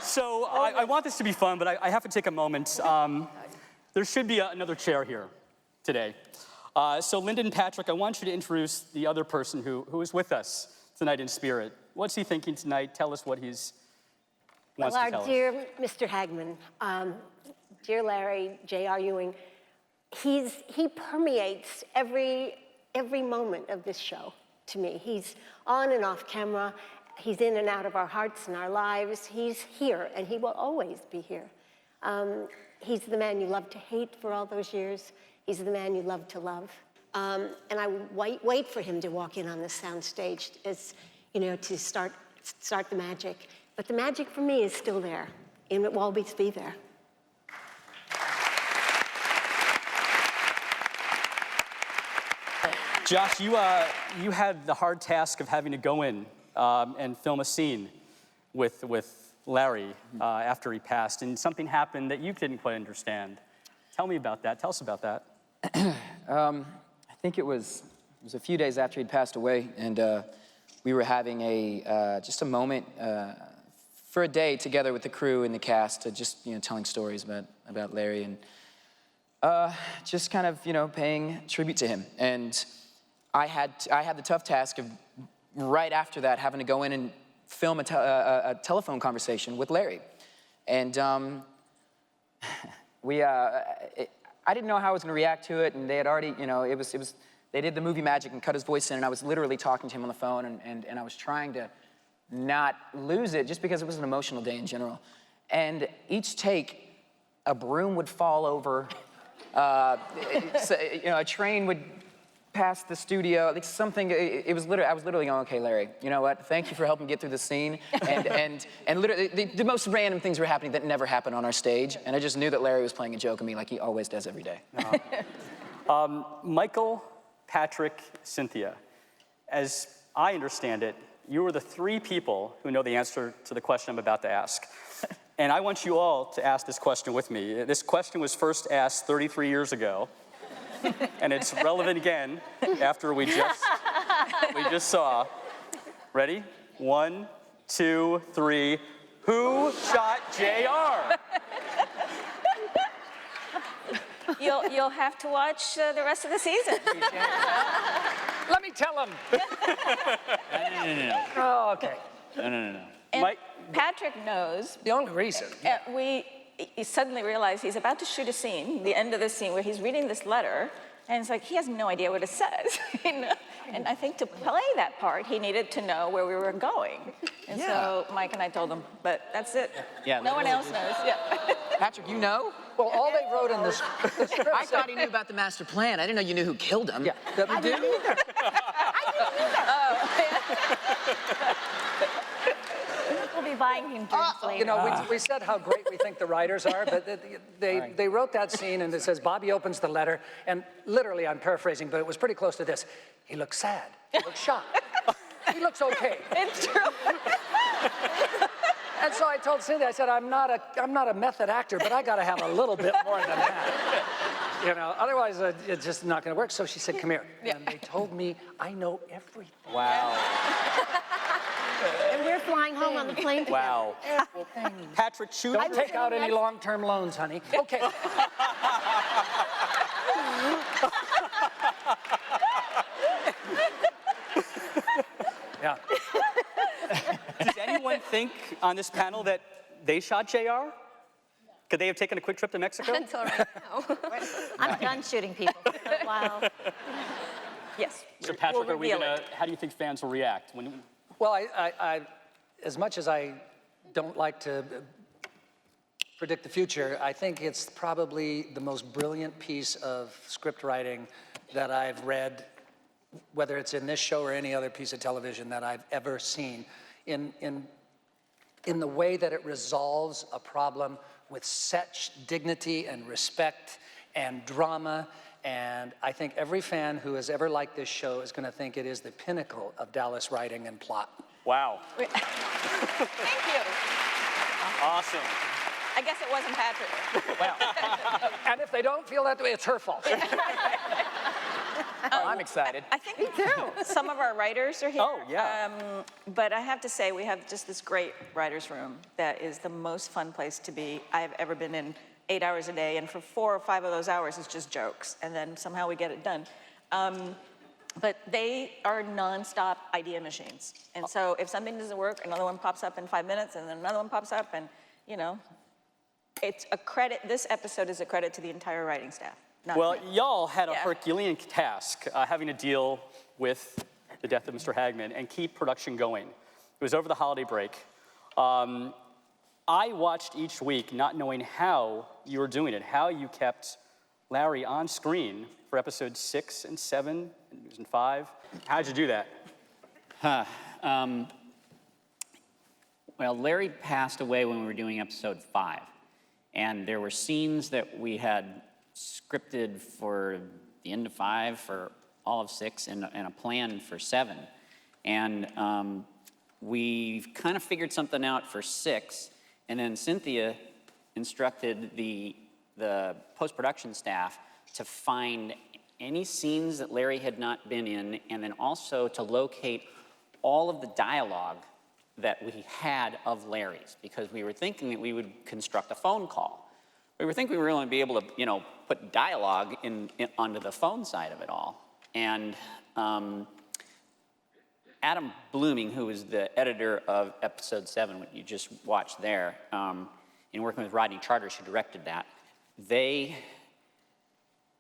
So I want this to be fun, but I have to take a moment. There should be another chair here today. So Lyndon Patrick, I want you to introduce the other person who is with us tonight in spirit. What's he thinking tonight? Tell us what he's wants to tell us. Well, our dear Mr. Hagman, dear Larry, J.R. Ewing, he permeates every moment of this show to me. He's on and off camera. He's in and out of our hearts and our lives. He's here, and he will always be here. He's the man you loved to hate for all those years. He's the man you loved to love. And I wait for him to walk in on the sound stage as, you know, to start the magic. But the magic for me is still there, and it will always be there. Josh, you had the hard task of having to go in and film a scene with Larry after he passed, and something happened that you didn't quite understand. Tell me about that. Tell us about that. I think it was a few days after he'd passed away, and we were having just a moment for a day together with the crew and the cast, just telling stories about Larry and just kind of paying tribute to him. And I had the tough task of right after that having to go in and film a telephone conversation with Larry, and I didn't know how I was going to react to it, and they had already, they did the movie magic and cut his voice in, and I was literally talking to him on the phone, and I was trying to not lose it just because it was an emotional day in general. And each take, a broom would fall over, a train would pass the studio, like something, I was literally going, okay, Larry, you know what, thank you for helping get through the scene, and literally, the most random things were happening that never happened on our stage, and I just knew that Larry was playing a joke on me like he always does every day. Michael, Patrick, Cynthia, as I understand it, you are the three people who know the answer to the question I'm about to ask. And I want you all to ask this question with me. This question was first asked 33 years ago, and it's relevant again after we just saw. Ready? 1, 2, 3. Who shot JR? You'll have to watch the rest of the season. Let me tell him. No. Oh, okay. No. And Patrick knows. The only reason. He suddenly realized he's about to shoot a scene, the end of the scene, where he's reading this letter, and it's like he has no idea what it says. And I think to play that part, he needed to know where we were going. And so Mike and I told him, but that's it. Yeah, no one else knows. Yeah. Patrick, you know? Well, all they wrote in this script. I thought he knew about the master plan. I didn't know you knew who killed him. Yeah, I didn't either. We'll be buying him drinks later. We said how great we think the writers are, but they wrote that scene, and it says Bobby opens the letter, and literally, I'm paraphrasing, but it was pretty close to this. He looks sad. He looks shocked. He looks okay. It's true. And so I told Cynthia, I said, I'm not a method actor, but I got to have a little bit more than that. Otherwise it's just not going to work. So she said, come here. Yeah. And they told me, I know everything. Wow. And we're flying home on the plane together. Wow. Patrick, Don't take out any long-term loans, honey. Okay. Yeah. Does anyone think on this panel that they shot JR? Could they have taken a quick trip to Mexico? Until right now. I'm done shooting people for a while. Yes. So Patrick, we'll how do you think fans will react? Well, I as much as I don't like to predict the future, I think it's probably the most brilliant piece of script writing that I've read, whether it's in this show or any other piece of television that I've ever seen, in the way that it resolves a problem with such dignity and respect and drama. And I think every fan who has ever liked this show is going to think it is the pinnacle of Dallas writing and plot. Wow. Thank you. Awesome. I guess it wasn't Patrick. Well, and if they don't feel that way, it's her fault. I'm excited. I think some of our writers are here. Oh, yeah. But I have to say, we have just this great writer's room that is the most fun place to be I've ever been in 8 hours a day. And for 4 or 5 of those hours, it's just jokes. And then somehow we get it done. But they are nonstop idea machines. And so if something doesn't work, another one pops up in 5 minutes, and then another one pops up, and, you know, it's a credit. This episode is a credit to the entire writing staff. Well, y'all had a Yeah. Herculean task having to deal with the death of Mr. Hagman and keep production going. It was over the holiday break. I watched each week not knowing how you were doing it, how you kept Larry on screen for episodes 6 and 7 and 5. How'd you do that? Well, Larry passed away when we were doing episode 5. And there were scenes that we had scripted for the end of 5, for all of 6, and a plan for 7. And we kind of figured something out for 6. And then Cynthia instructed the post-production staff to find any scenes that Larry had not been in, and then also to locate all of the dialogue that we had of Larry's, because we were thinking that we would construct a phone call. We were thinking we were going to be able to, you know, put dialogue onto the phone side of it all. And Adam Blooming, who was the editor of episode 7, what you just watched there, in working with Rodney Charters, who directed that,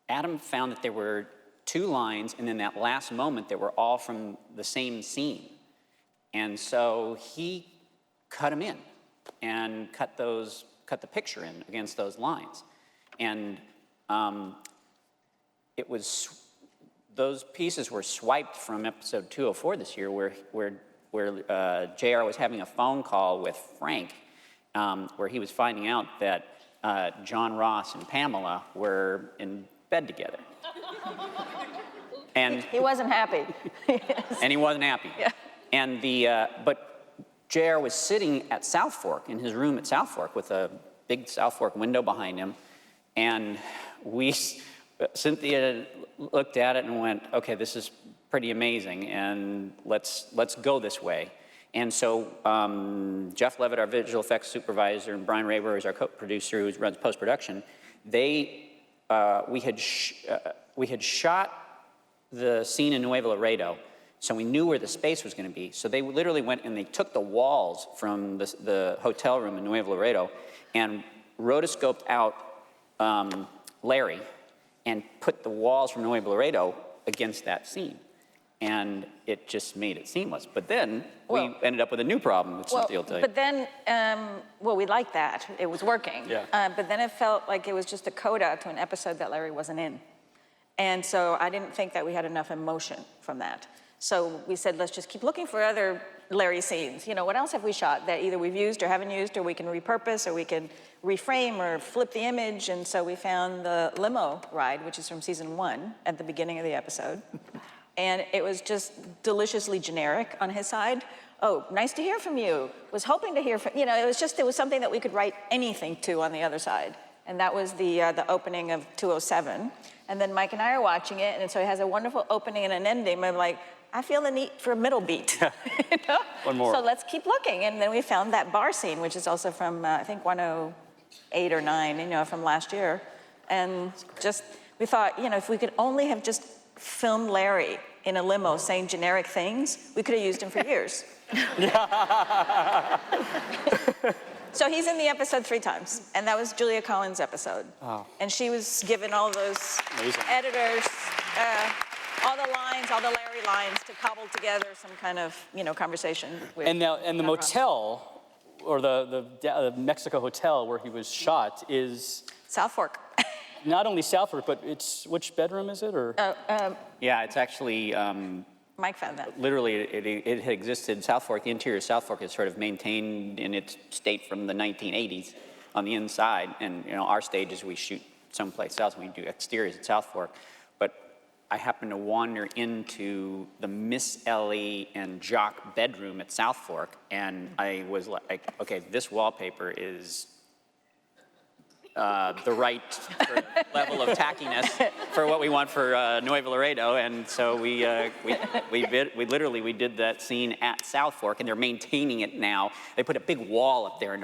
Adam found that there were 2 lines, and then that last moment that were all from the same scene. And so he cut them in and cut the picture in against those lines. And those pieces were swiped from episode 204 this year, where JR was having a phone call with Frank, where he was finding out that John Ross and Pamela were in bed together. And He wasn't happy. and he wasn't happy. Yeah. And but JR was sitting at South Fork, in his room at South Fork, with a big South Fork window behind him, and Cynthia looked at it and went, okay, this is pretty amazing, and let's go this way. And so Jeff Levitt, our visual effects supervisor, and Brian Raber, who's our co-producer who runs post-production, we had shot the scene in Nuevo Laredo, so we knew where the space was going to be. So they literally went and they took the walls from the hotel room in Nuevo Laredo and rotoscoped out Larry and put the walls from Nuevo Laredo against that scene. And it just made it seamless. But then we ended up with a new problem, which Cynthia will tell you. But then, we liked that. It was working. Yeah. But then it felt like it was just a coda to an episode that Larry wasn't in. And so I didn't think that we had enough emotion from that. So we said, let's just keep looking for other Larry scenes. You know, what else have we shot that either we've used or haven't used, or we can repurpose, or we can reframe or flip the image? And so we found the limo ride, which is from season 1 at the beginning of the episode. And it was just deliciously generic on his side. Oh, nice to hear from you. Was hoping to hear from, you know, it was something that we could write anything to on the other side. And that was the opening of 207. And then Mike and I are watching it, and so it has a wonderful opening and an ending. I'm like, I feel the need for a middle beat. You know? One more. So let's keep looking. And then we found that bar scene, which is also from, I think, 108 or 9, you know, from last year. And just, we thought, you know, if we could only have just filmed Larry in a limo saying generic things, we could have used him for years. So he's in the episode 3 times, and that was Julia Collins' episode. Oh. And she was given all those editors, all the lines, all the Larry lines to cobble together some kind of, you know, conversation with. And the motel, or the Mexico hotel where he was shot, is South Fork. not only South Fork, but it's, which bedroom is it, or? Yeah, it's actually, Mike found that. literally, it had existed. South Fork, the interior of South Fork is sort of maintained in its state from the 1980s on the inside. And, you know, our stages, we shoot someplace else. We do exteriors at South Fork. But I happened to wander into the Miss Ellie and Jock bedroom at South Fork, and I was like, okay, this wallpaper is the right sort of level of tackiness for what we want for Nuevo Laredo, and so we did that scene at South Fork, and they're maintaining it now. They put a big wall up there, and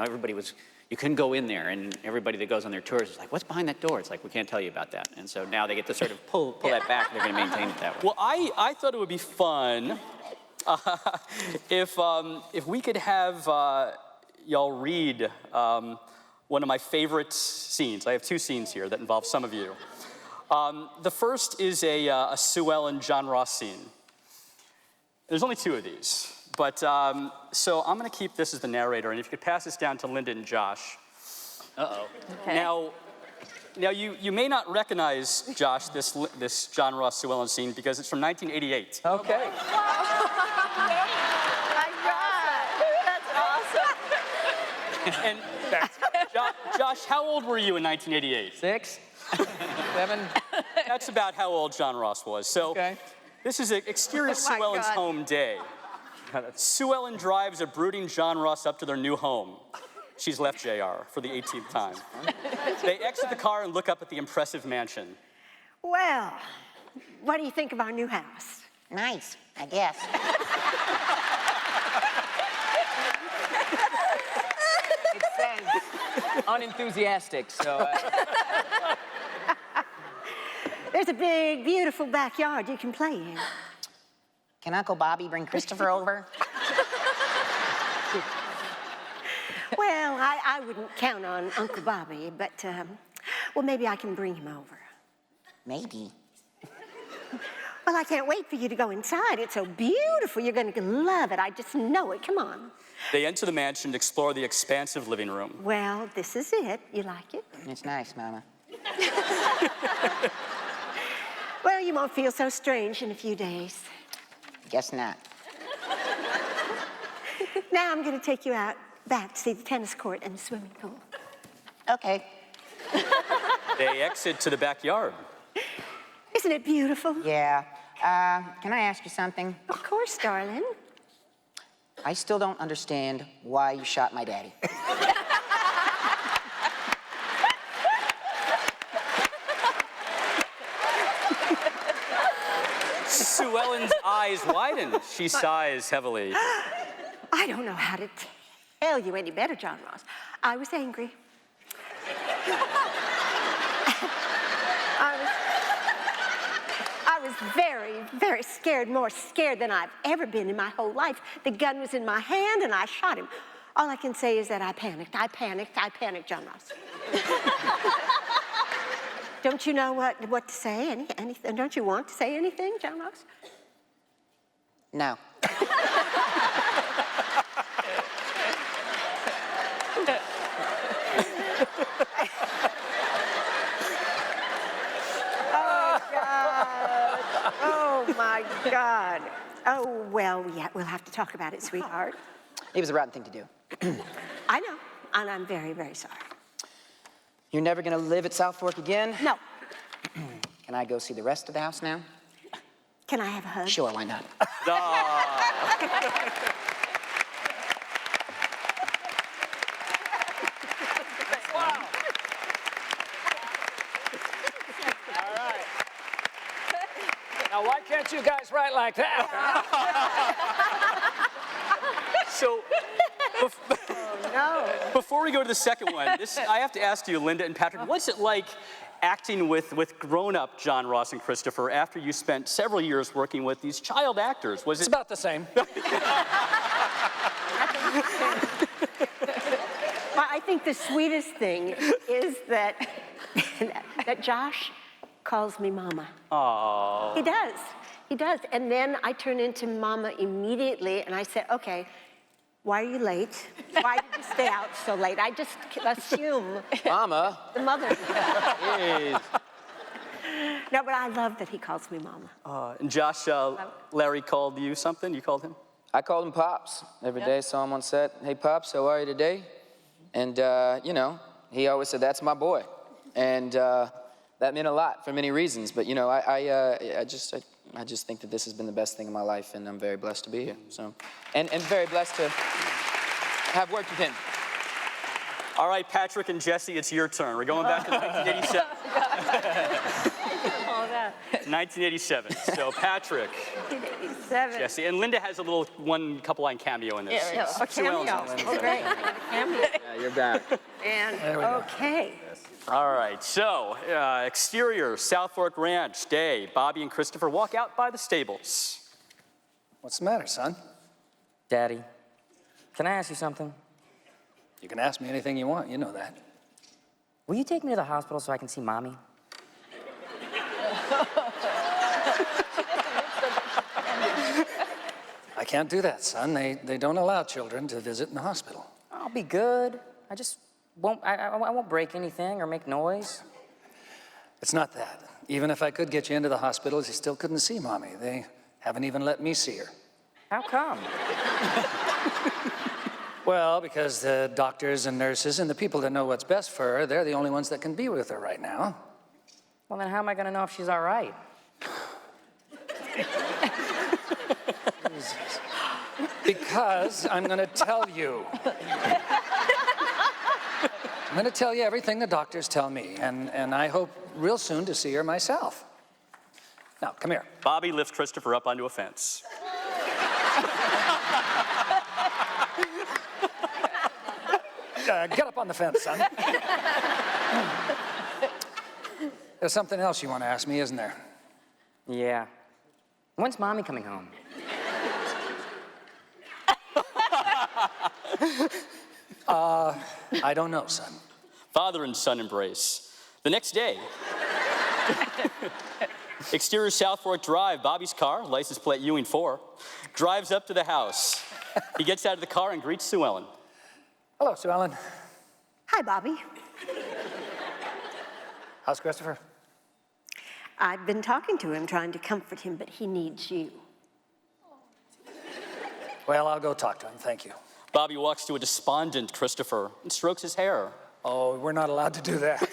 you couldn't go in there, and everybody that goes on their tours is like, what's behind that door? It's like, we can't tell you about that. And so now they get to sort of pull that back, and they're going to maintain it that way. Well, I thought it would be fun if we could have y'all read one of my favorite scenes. I have two scenes here that involve some of you. The first is a Sue Ellen, John Ross scene. There's only two of these. But, so I'm going to keep this as the narrator, and if you could pass this down to Linda and Josh. Uh-oh. Okay. Now you may not recognize, Josh, this John Ross Sue Ellen scene because it's from 1988. Okay. My God, that's awesome. And Josh, how old were you in 1988? 6, 7. That's about how old John Ross was. So Okay. this is an exterior Oh, Sue my Ellen's God. home day. Sue Ellen drives a brooding John Ross up to their new home. She's left JR for the 18th time. They exit the car and look up at the impressive mansion. Well, what do you think of our new house? Nice, I guess. It says unenthusiastic, so. There's a big, beautiful backyard you can play in. Can Uncle Bobby bring Christopher over? Well, I wouldn't count on Uncle Bobby, but, well, maybe I can bring him over. Maybe. Well, I can't wait for you to go inside. It's so beautiful. You're going to love it. I just know it. Come on. They enter the mansion and explore the expansive living room. Well, this is it. You like it? It's nice, Mama. Well, you won't feel so strange in a few days. Guess not. Now I'm going to take you out back to see the tennis court and the swimming pool. Okay. They exit to the backyard. Isn't it beautiful? Yeah. Can I ask you something? Of course, darling. I still don't understand why you shot my daddy. Sue Ellen's eyes widen. She sighs heavily. I don't know how to tell you any better, John Ross. I was angry. I was very, very scared, more scared than I've ever been in my whole life. The gun was in my hand and I shot him. All I can say is that I panicked, John Ross. Don't you know what to say? Anything? Don't you want to say anything, John Ross? No. Oh, my God. Oh, well, yeah, we'll have to talk about it, sweetheart. It was a rotten thing to do. I know, and I'm very, very sorry. You're never gonna live at South Fork again? No. Can I go see the rest of the house now? Can I have a hug? Sure, why not? Now, why can't you guys write like that? So, No. before we go to the second one, I have to ask you, Linda and Patrick, what's it like acting with grown-up John Ross and Christopher after you spent several years working with these child actors? Was It's it? about the same. Well, I think the sweetest thing is that Josh calls me Mama. Aww. He does. He does. And then I turn into Mama immediately, and I say, okay, why are you late? Why did you stay out so late? I just assume Mama. the mother. Jeez. No, but I love that he calls me Mama. And Josh, Larry called you something? You called him? I called him Pops every day. Saw him on set. Hey, Pops, how are you today? And, you know, he always said, that's my boy. And that meant a lot for many reasons. But, you know, I just think that this has been the best thing in my life, and I'm very blessed to be here. So, and very blessed to have worked with him. All right, Patrick and Jesse, it's your turn. We're going back to 1987. All that. 1987. So Patrick, 1987. Jesse, and Linda has a little couple line cameo in this. Yeah, a Sue Ellen's cameo. in this. Oh, great. Cameo. Yeah, you're back. And, okay. All right, so exterior, South Fork Ranch, day. Bobby and Christopher walk out by the stables. What's the matter, son? Daddy, can I ask you something? You can ask me anything you want, you know that. Will you take me to the hospital so I can see Mommy? I can't do that, son. They don't allow children to visit in the hospital. I'll be good. I just won't, I won't break anything or make noise. It's not that. Even if I could get you into the hospital, you still couldn't see Mommy. They haven't even let me see her. How come? Well, because the doctors and nurses and the people that know what's best for her, they're the only ones that can be with her right now. Well, then how am I gonna know if she's all right? Because I'm gonna tell you. I'm gonna tell you everything the doctors tell me, and I hope real soon to see her myself. Now, come here. Bobby lifts Christopher up onto a fence. Get up on the fence, son. There's something else you want to ask me, isn't there? Yeah. When's Mommy coming home? I don't know, son. Father and son embrace. The next day, exterior South Fork Drive, Bobby's car, license plate Ewing 4, drives up to the house. He gets out of the car and greets Sue Ellen. Hello, Sue Ellen. Hi, Bobby. How's Christopher? I've been talking to him, trying to comfort him, but he needs you. Well, I'll go talk to him, thank you. Bobby walks to a despondent Christopher and strokes his hair. Oh, we're not allowed to do that.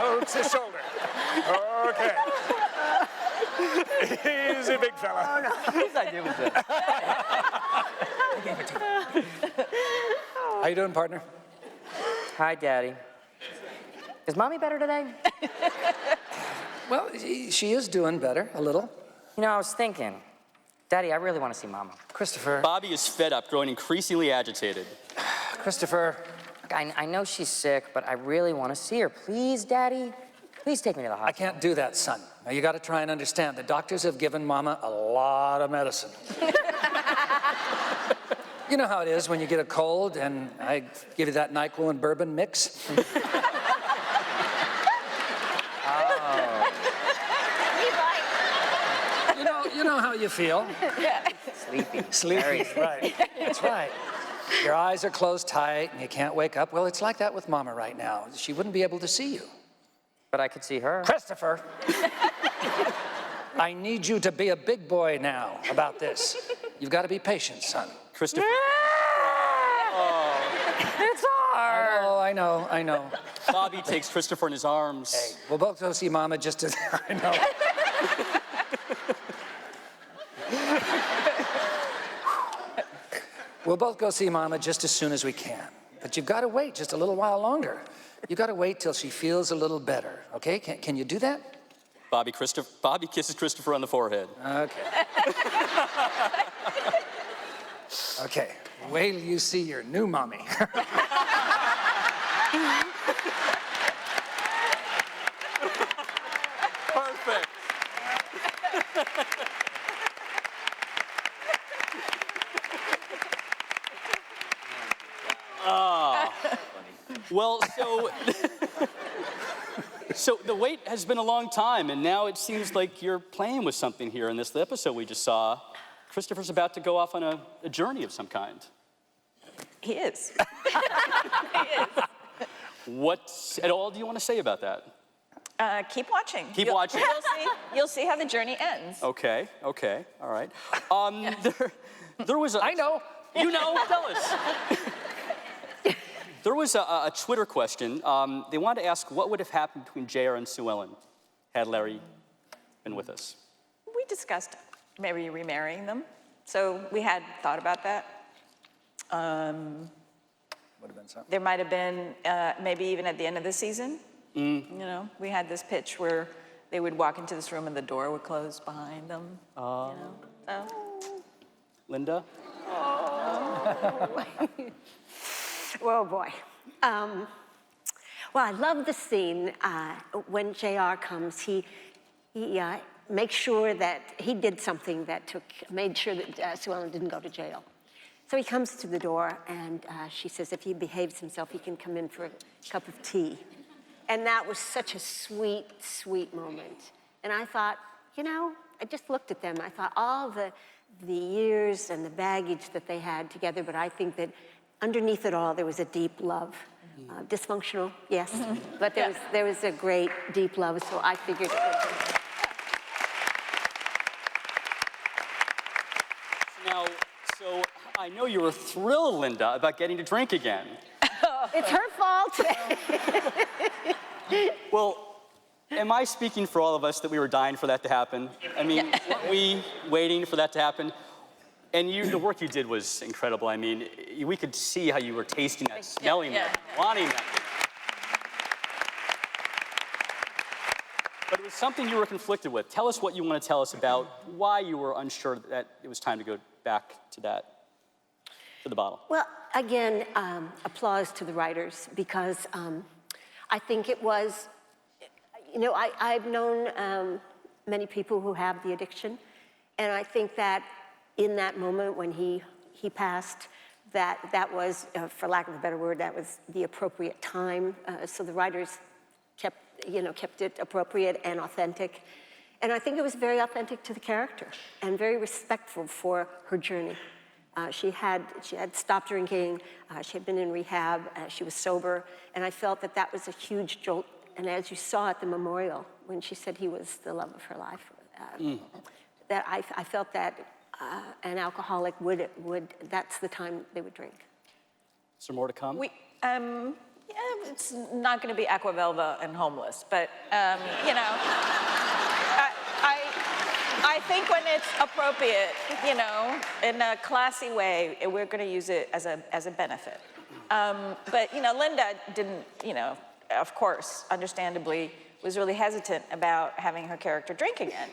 Oh, it's his shoulder. Okay. He's a big fella. How you doing, partner? Hi, Daddy. Is Mommy better today? Well, she is doing better, a little. You know, I was thinking, Daddy, I really want to see Mama. Christopher. Bobby is fed up, growing increasingly agitated. Christopher. Look, I know she's sick, but I really want to see her. Please, Daddy, please take me to the I hospital. can't do that, son. Now, you got to try and understand. The doctors have given Mama a lot of medicine. You know how it is when you get a cold and I give you that NyQuil and bourbon mix? You know how you feel. Sleepy. Sleepy, right. That's right. Your eyes are closed tight and you can't wake up. Well, it's like that with Mama right now. She wouldn't be able to see you. But I could see her. Christopher, I need you to be a big boy now about this. You've got to be patient, son. Christopher. It's hard. I know. Bobby takes Christopher in his arms. Hey, we'll both go see Mama just to... I know. We'll both go see Mama just as soon as we can. But you've got to wait just a little while longer. You've got to wait till she feels a little better, okay? Can you do that? Bobby kisses Christopher on the forehead. Okay. Okay, wait till you see your new mommy. Perfect. Well, so the wait has been a long time, and now it seems like you're playing with something here in this episode we just saw. Christopher's about to go off on a journey of some kind. He is. What at all do you want to say about that? Keep watching. Keep watching. You'll see how the journey ends. Okay, all right. There was a... I know. You know, tell us. There was a Twitter question. They wanted to ask what would have happened between JR and Sue Ellen had Larry been with us? We discussed maybe remarrying them. So we had thought about that. Would have been something. There might have been, maybe even at the end of the season, you know, we had this pitch where they would walk into this room and the door would close behind them, you know, so. Linda? Oh, boy. Well, I love the scene when JR comes. He makes sure that he did something that made sure that Sue Ellen didn't go to jail. So he comes to the door, and she says if he behaves himself, he can come in for a cup of tea. And that was such a sweet, sweet moment. And I thought, you know, I just looked at them. I thought all the years and the baggage that they had together, but I think that underneath it all, there was a deep love. Dysfunctional, yes, but there was a great, deep love, so I figured it would be. Now, so I know you were thrilled, Linda, about getting to drink again. It's her fault. Well, am I speaking for all of us that we were dying for that to happen? I mean, weren't we waiting for that to happen? And the work you did was incredible. I mean, we could see how you were tasting that, smelling that, wanting that. But it was something you were conflicted with. Tell us what you want to tell us about why you were unsure that it was time to go back to the bottle. Well, again, applause to the writers, because I think it was, you know, I've known many people who have the addiction, and I think that in that moment when he passed, that was, for lack of a better word, that was the appropriate time. So the writers kept it appropriate and authentic. And I think it was very authentic to the character and very respectful for her journey. She had stopped drinking, she had been in rehab, she was sober, and I felt that was a huge jolt. And as you saw at the memorial, when she said he was the love of her life, that I felt that an alcoholic that's the time they would drink. Is there more to come? Yeah, it's not going to be Aquavelva and homeless, but, you know, I think when it's appropriate, you know, in a classy way, we're going to use it as a benefit. But, you know, Linda didn't, you know, of course, understandably, was really hesitant about having her character drink again.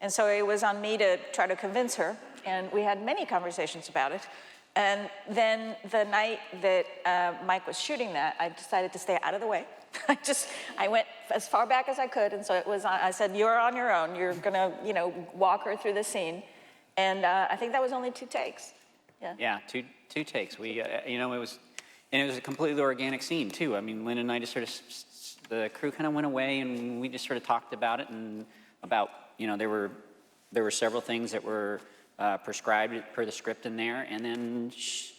And so it was on me to try to convince her, and we had many conversations about it. And then the night that Mike was shooting that, I decided to stay out of the way. I went as far back as I could, and so it was, I said, you're on your own. You're gonna, you know, walk her through the scene. And I think that was only 2 takes. Yeah. Yeah, two takes. We, you know, it was a completely organic scene too. I mean, Lynn and I just sort of, the crew kind of went away, and we just sort of talked about it and about, you know, there were several things that were prescribed per the script in there, and then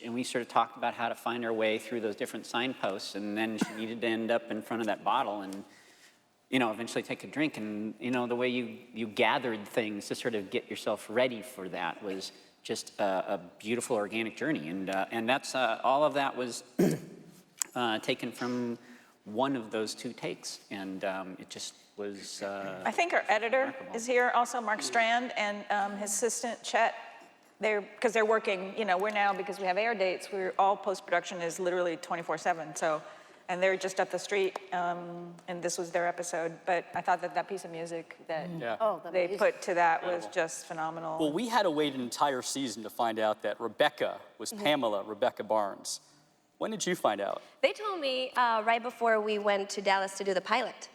and we sort of talked about how to find our way through those different signposts, and then she needed to end up in front of that bottle and, you know, eventually take a drink. And, you know, the way you gathered things to sort of get yourself ready for that was just a beautiful organic journey, and that's all of that was taken from one of those 2 takes, and it just was I think our editor remarkable. is here also, Mark Strand, and his assistant, Chet. Because they're working, you know, we're now, because we have air dates, all post-production is literally 24/7, so, and they're just up the street, and this was their episode. But I thought that piece of music that they put to that was just phenomenal. Well, we had to wait an entire season to find out that Rebecca was Pamela Rebecca Barnes. When did you find out? They told me right before we went to Dallas to do the pilot.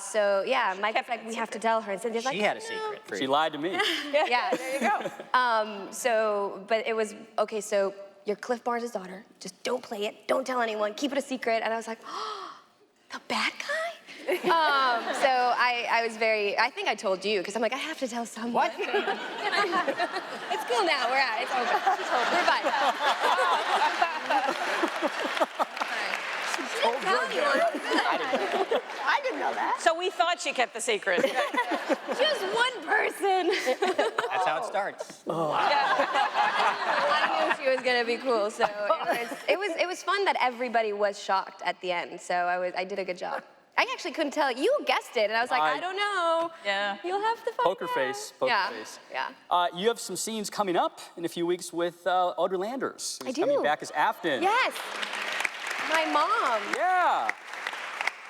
So yeah, Mike was like, we have to tell her. And Cynthia's like, she had a secret for She you. lied to me. Yeah, there you go. But it was, okay, so you're Cliff Barnes' daughter. Just don't play it. Don't tell anyone. Keep it a secret. And I was like, oh, the bad guy? So I was I think I told you, because I'm like, I have to tell someone. What? It's cool now. We're out. It's over. We're fine. I didn't know that. So we thought she kept the secret. Just one person. That's how it starts. I knew she was gonna be cool, so it was fun that everybody was shocked at the end. So I did a good job. I actually couldn't tell. You guessed it, and I was like, I don't know. Yeah. You'll have to find Poker out. face, poker yeah. face. Yeah. You have some scenes coming up in a few weeks with Audrey Landers, who's I do. coming back as Afton. Yes. My mom. Yeah.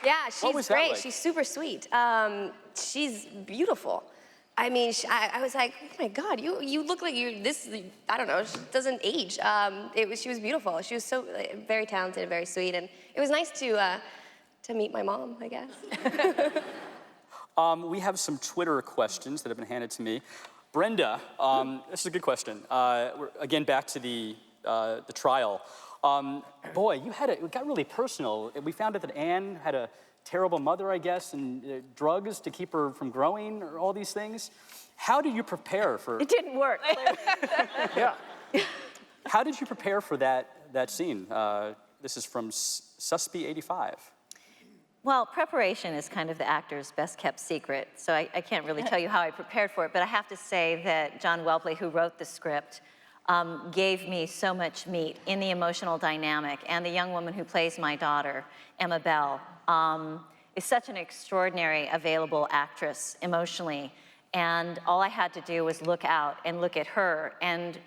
Yeah, What she's was that great. like? She's super sweet. She's beautiful. I mean, I was like, oh my God, you look like you. This, I don't know, she doesn't age. She was beautiful. She was so very talented, very sweet, and it was nice to meet my mom, I guess. We have some Twitter questions that have been handed to me. Brenda, this is a good question. We're, again, back to the trial. Boy, it got really personal. We found out that Anne had a terrible mother, I guess, and drugs to keep her from growing, or all these things. How did you prepare for? It didn't work. Yeah. How did you prepare for that scene? This is from Suspy85. Well, preparation is kind of the actor's best kept secret, so I can't really tell you how I prepared for it, but I have to say that John Welpley, who wrote the script, gave me so much meat in the emotional dynamic, and the young woman who plays my daughter, Emma Bell, is such an extraordinary, available actress emotionally, and all I had to do was look out and look at her and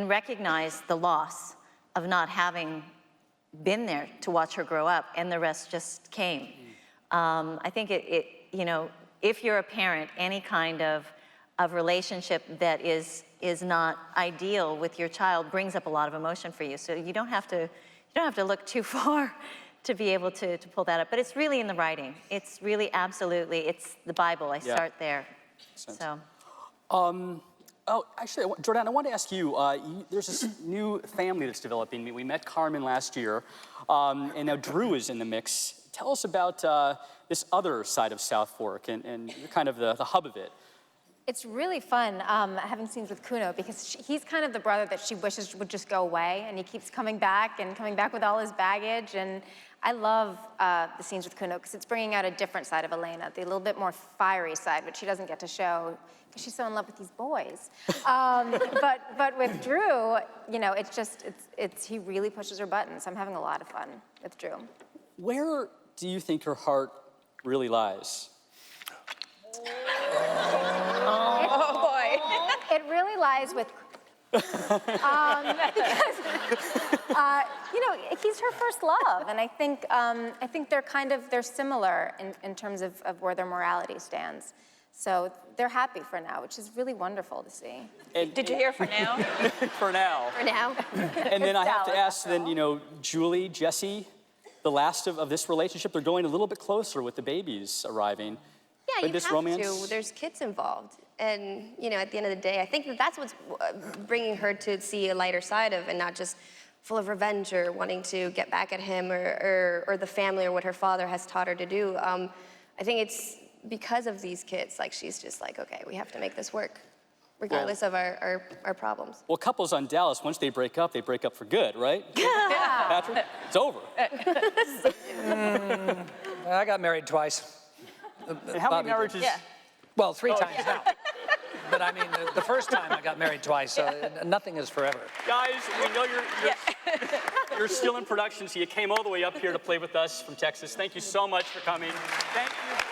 recognize the loss of not having been there to watch her grow up, and the rest just came. I think if you're a parent, any kind of relationship that is not ideal with your child brings up a lot of emotion for you. So you don't have to look too far to be able to pull that up. But it's really in the writing. It's really it's the Bible. I start there. So. Oh, actually, Jordan, I wanted to ask you, there's this new family that's developing. We met Carmen last year, and now Drew is in the mix. Tell us about this other side of South Fork and kind of the hub of it. It's really fun having scenes with Kuno because he's kind of the brother that she wishes would just go away, and he keeps coming back with all his baggage. And I love the scenes with Kuno because it's bringing out a different side of Elena, the little bit more fiery side, which she doesn't get to show because she's so in love with these boys. But with Drew, he really pushes her buttons. I'm having a lot of fun with Drew. Where do you think her heart really lies? Oh boy. It really lies with because he's her first love, and I think they're similar in terms of where their morality stands. So they're happy for now, which is really wonderful to see. And, Did you hear for now? For now. For now. And then I have to ask then, Julie, Jesse, the last of this relationship, they're going a little bit closer with the babies arriving. Yeah, you this have romance? to. There's kids involved. And, at the end of the day, I think that's what's bringing her to see a lighter side of, and not just full of revenge or wanting to get back at him or the family or what her father has taught her to do. I think it's because of these kids, she's just like, okay, we have to make this work, regardless of our problems. Well, couples on Dallas, once they break up for good, right? Yeah. Patrick, it's over. I got married twice. And how many marriages? Yeah. Well, 3 times now. But I mean, the first time I got married twice, so nothing is forever. Guys, we know you're still in production, so you came all the way up here to play with us from Texas. Thank you so much for coming. Thank you.